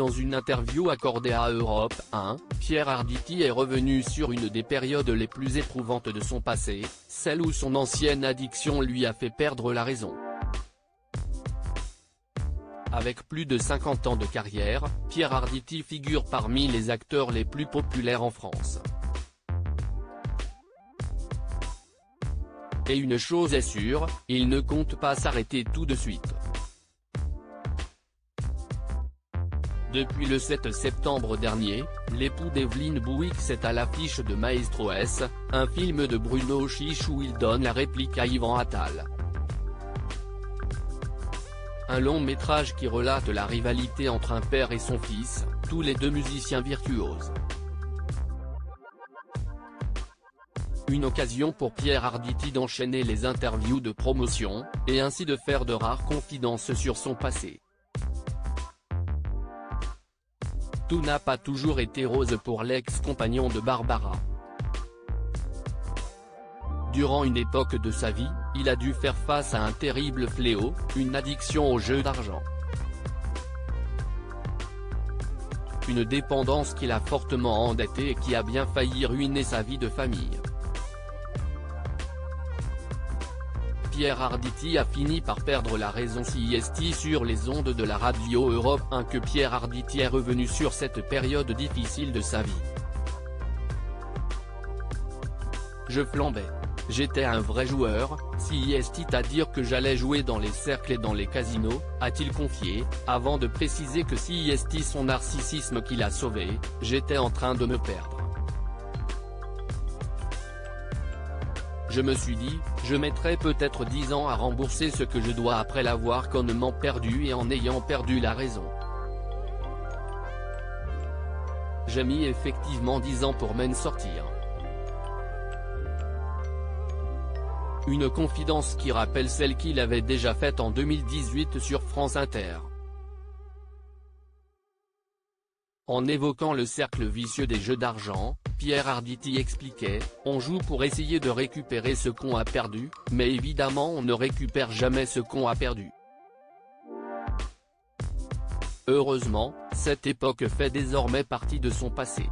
Dans une interview accordée à Europe 1, Pierre Arditi est revenu sur une des périodes les plus éprouvantes de son passé, celle où son ancienne addiction lui a fait perdre la raison. Avec plus de 50 ans de carrière, Pierre Arditi figure parmi les acteurs les plus populaires en France. Et une chose est sûre, il ne compte pas s'arrêter tout de suite. Depuis le 7 septembre dernier, l'époux d'Evelyne Bouix est à l'affiche de Maestro S, un film de Bruno Chiche où il donne la réplique à Yvan Attal. Un long métrage qui relate la rivalité entre un père et son fils, tous les deux musiciens virtuoses. Une occasion pour Pierre Arditi d'enchaîner les interviews de promotion, et ainsi de faire de rares confidences sur son passé. Tout n'a pas toujours été rose pour l'ex-compagnon de Barbara. Durant une époque de sa vie, il a dû faire face à un terrible fléau, une addiction aux jeux d'argent. Une dépendance qui l'a fortement endetté et qui a bien failli ruiner sa vie de famille. Pierre Arditi a fini par perdre la raison. CIST sur les ondes de la radio Europe 1 que Pierre Arditi est revenu sur cette période difficile de sa vie. Je flambais. J'étais un vrai joueur, CIST à dire que j'allais jouer dans les cercles et dans les casinos, a-t-il confié, avant de préciser que CIST son narcissisme qui l'a sauvé, j'étais en train de me perdre. Je me suis dit, je mettrai peut-être 10 ans à rembourser ce que je dois après l'avoir connement perdu et en ayant perdu la raison. J'ai mis effectivement 10 ans pour m'en sortir. Une confidence qui rappelle celle qu'il avait déjà faite en 2018 sur France Inter. En évoquant le cercle vicieux des jeux d'argent, Pierre Arditi expliquait, on joue pour essayer de récupérer ce qu'on a perdu, mais évidemment on ne récupère jamais ce qu'on a perdu. Heureusement, cette époque fait désormais partie de son passé.